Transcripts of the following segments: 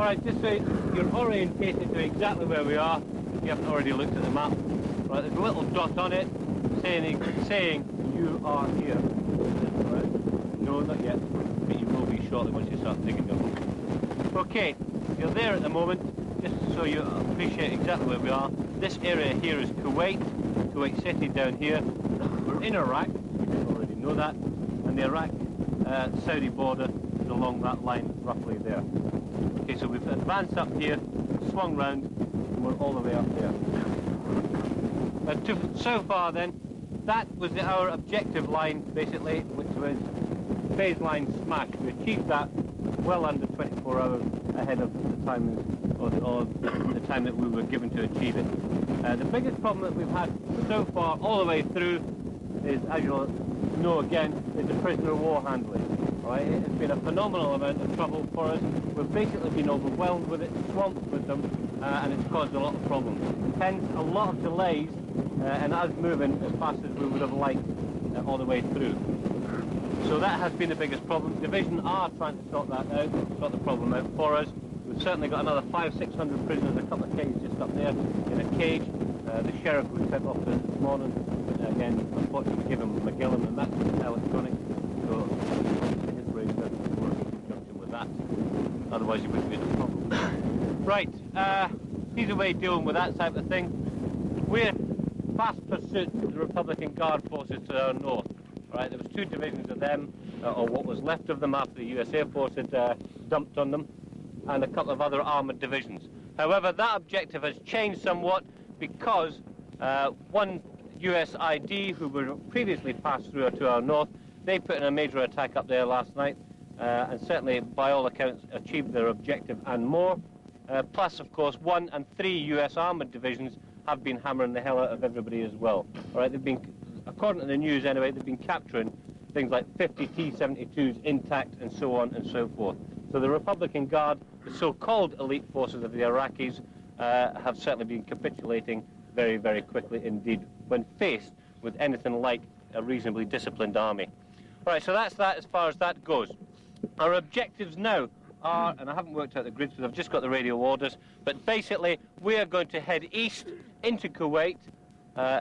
Right, just so you're orientated to exactly where we are, if you haven't already looked at the map. Right, there's a little dot on it saying you are here. Right. No, not yet, but you will be shortly once you start digging your hole. Okay, you're there at the moment, just so you appreciate exactly where we are. This area here is Kuwait City down here. We're in Iraq, you already know that, and the Iraq-Saudi border is along that line roughly there. Okay, so we've advanced up here, swung round, and we're all the way up there. So far then, that was our objective line basically, which was phase line smash. We achieved that well under 24 hours ahead of the time, or the time that we were given to achieve it. The biggest problem that we've had so far all the way through is, as you'll know again, is the prisoner of war handling. Right? It has been a phenomenal amount of trouble for us. We've basically been overwhelmed with it, swamped with them, and it's caused a lot of problems. Hence, a lot of delays and us moving as fast as we would have liked all the way through. So that has been the biggest problem. Division are trying to sort that out, sort the problem out for us. We've certainly got another 500-600 prisoners, a couple of cages just up there in a cage. The sheriff was sent off this morning, but again, unfortunately, we gave him McGillen, and that's electronic, so his brain doesn't work in conjunction with that. Otherwise, you wouldn't be in a problem. Right, he's away dealing with that type of thing. We're fast pursuit of the Republican Guard forces to our north. Right, there was 2 divisions of them, or what was left of them after the US Air Force had dumped on them, and a couple of other armoured divisions. However, that objective has changed somewhat because one US ID, who were previously passed through to our north, they put in a major attack up there last night, and certainly, by all accounts, achieved their objective and more. Plus, of course, 1 and 3 US armoured divisions have been hammering the hell out of everybody as well. All right, they've been, according to the news anyway, they've been capturing things like 50 T-72s intact and so on and so forth. So the Republican Guard, the so-called elite forces of the Iraqis, have certainly been capitulating very, very quickly indeed when faced with anything like a reasonably disciplined army. All right, so that's that as far as that goes. Our objectives now are, and I haven't worked out the grids because I've just got the radio orders, but basically we are going to head east into Kuwait.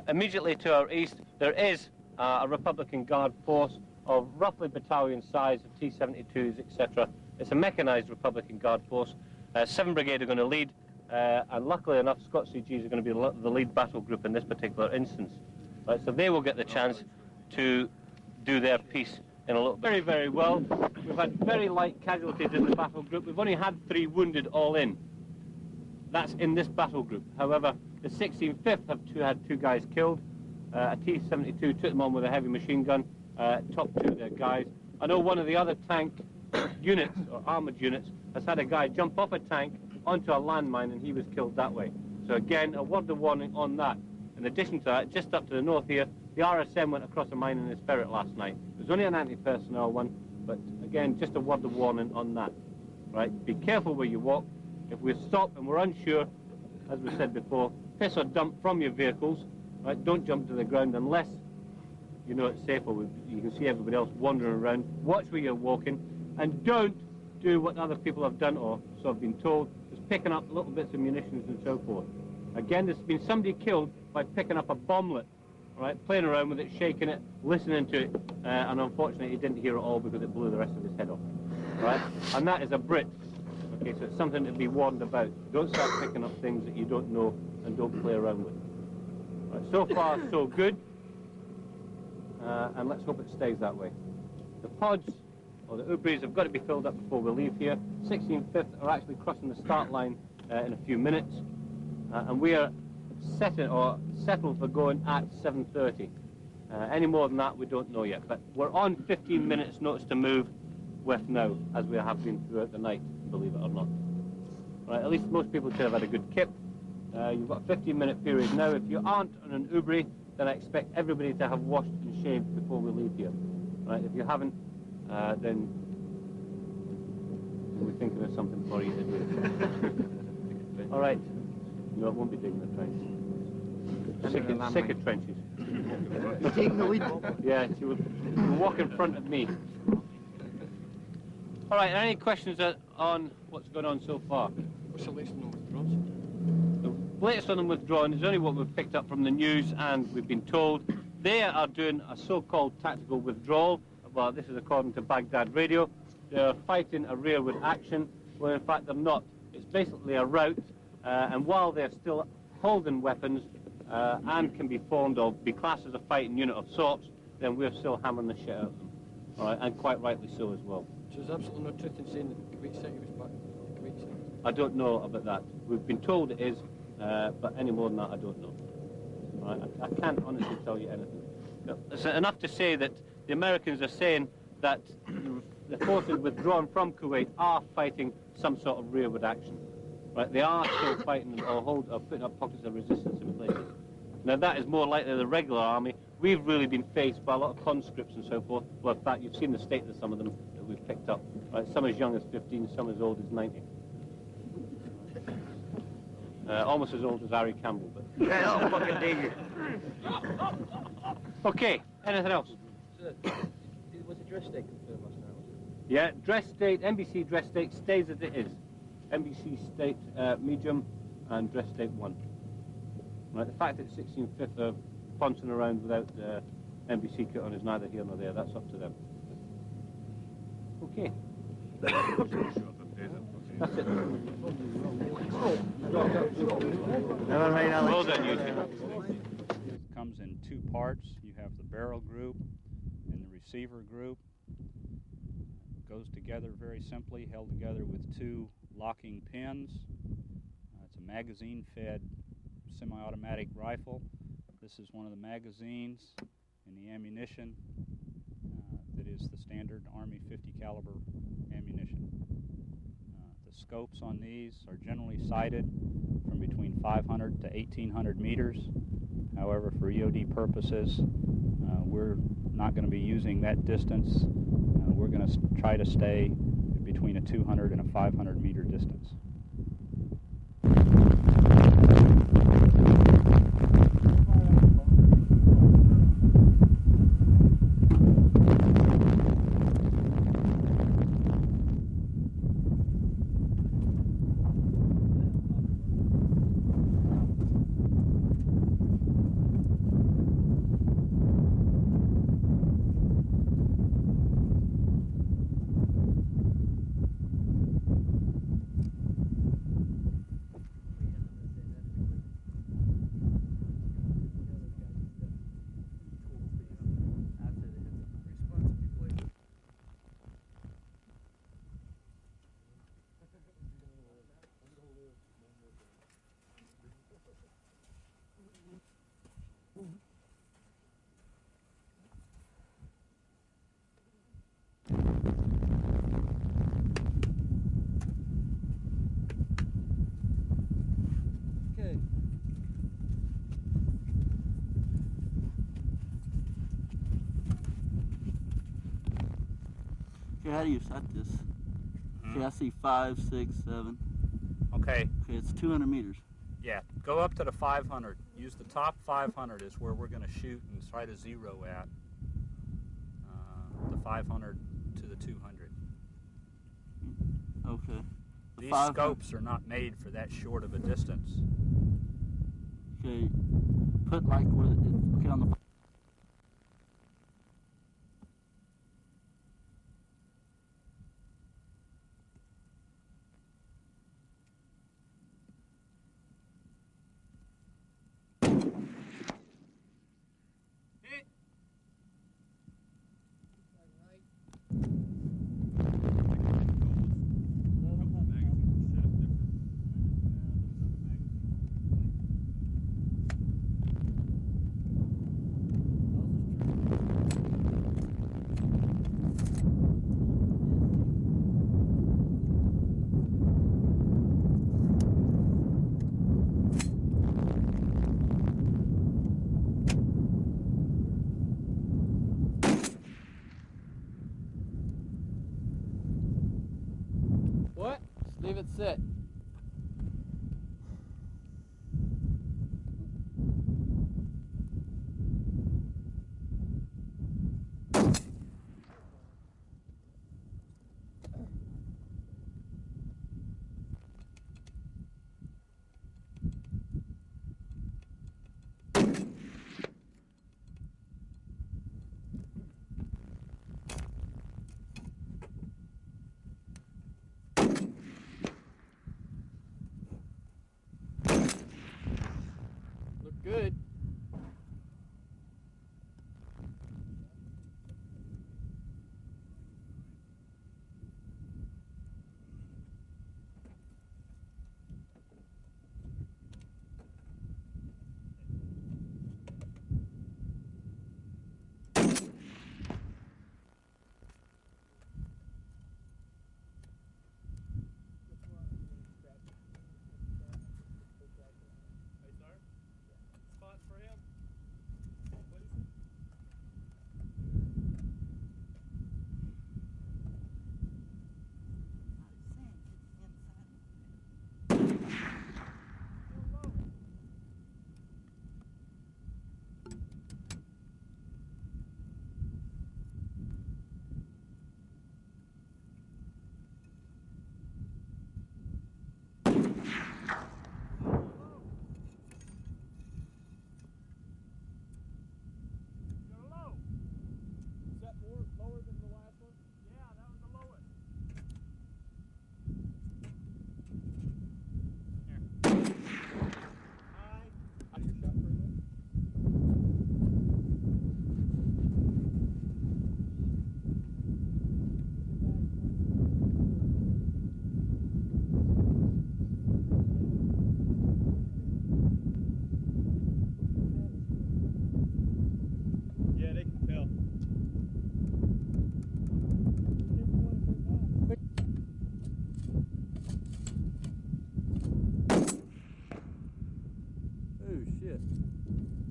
Immediately to our east there is a Republican Guard force of roughly battalion size of T-72s, etc. It's a mechanised Republican Guard force. 7th Brigade are going to lead, and luckily enough Scots CGs are going to be the lead battle group in this particular instance. Right, so they will get the chance to do their piece in a little bit. Very, very well. We've had very light casualties in the battle group. We've only had 3 wounded all in. That's in this battle group. However, the 16th have had 2 guys killed. A T-72 took them on with a heavy machine gun, top 2 of their guys. I know one of the other tank units, or armoured units, has had a guy jump off a tank onto a landmine and he was killed that way. So again, a word of warning on that. In addition to that, just up to the north here, the RSM went across a mine in his ferret last night. It was only an anti-personnel one, but again, just a word of warning on that. Right? Be careful where you walk. If we stop and we're unsure, as we said before, piss or dump from your vehicles. Right? Don't jump to the ground unless you know it's safe, or you can see everybody else wandering around. Watch where you're walking, and don't do what other people have done or sort of been told, is picking up little bits of munitions and so forth. Again, there's been somebody killed by picking up a bomblet, right, playing around with it, shaking it, listening to it, and unfortunately he didn't hear it all because it blew the rest of his head off, right? And that is a Brit. Okay, so it's something to be warned about. Don't start picking up things that you don't know and don't play around with. Right, so far, so good, and let's hope it stays that way. The pods, or the Ubris, have got to be filled up before we leave here. 16th are actually crossing the start line in a few minutes, and we are settled for going at 7:30. Any more than that, we don't know yet, but we're on 15 minutes notice to move with now, as we have been throughout the night, believe it or not. Right, at least most people should have had a good kip. You've got a 15-minute period now. If you aren't on an Ubri, then I expect everybody to have washed and shaved before we leave here. Right, if you haven't, then we're thinking of something for you to do. All right. No, it won't be digging the trench. Sick of trenches. Taking the lead? Yeah, she will walk in front of me. All right, any questions on what's going on so far? What's the latest on the withdrawals? The latest on them withdrawing is only what we've picked up from the news, and we've been told they are doing a so-called tactical withdrawal. Well, this is according to Baghdad Radio. They're fighting a rearward action, where in fact they're not. It's basically a rout, and while they're still holding weapons and can be formed or be classed as a fighting unit of sorts, then we're still hammering the shit out of them. All right, and quite rightly so as well. So there's absolutely no truth in saying that Kuwait City was back? Kuwait City? I don't know about that. We've been told it is, but any more than that, I don't know. All right, I can't honestly tell you anything. It's enough to say that the Americans are saying that the forces withdrawn from Kuwait are fighting some sort of rearward action. Right, they are still fighting or putting up pockets of resistance in places. Now that is more likely the regular army. We've really been faced by a lot of conscripts and so forth. Well, in fact, you've seen the state of some of them that we've picked up. Right, some as young as 15, some as old as 90. Almost as old as Harry Campbell, but... Yeah, fucking dig Okay, anything else? Was the dress state confirmed last night? Yeah, dress state, NBC dress state stays as it is. NBC state medium and dress state 1. Right, the fact that 16/5 are poncing around without NBC kit on is neither here nor there. That's up to them. Okay. That's it. Well done, you two. It comes in two parts. You have the barrel group and the receiver group. Goes together very simply, held together with two locking pins. It's a magazine-fed semi-automatic rifle. This is one of the magazines and the ammunition that is the standard Army 50 caliber ammunition. The scopes on these are generally sighted from between 500 to 1800 meters. However, for EOD purposes, we're not going to be using that distance. We're going to try to stay between a 200 and a 500 meter distance. Okay, how do you set this? Okay, I see 5, 6, 7. Okay. Okay, it's 200 meters. Yeah, go up to the 500. Use the top 500 is where we're going to shoot and try to zero at. The 500 to the 200. Okay. These scopes are not made for that short of a distance. Okay, put like where it's okay on the. What? Just leave it sit. Good. Spots for him.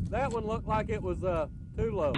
That one looked like it was too low.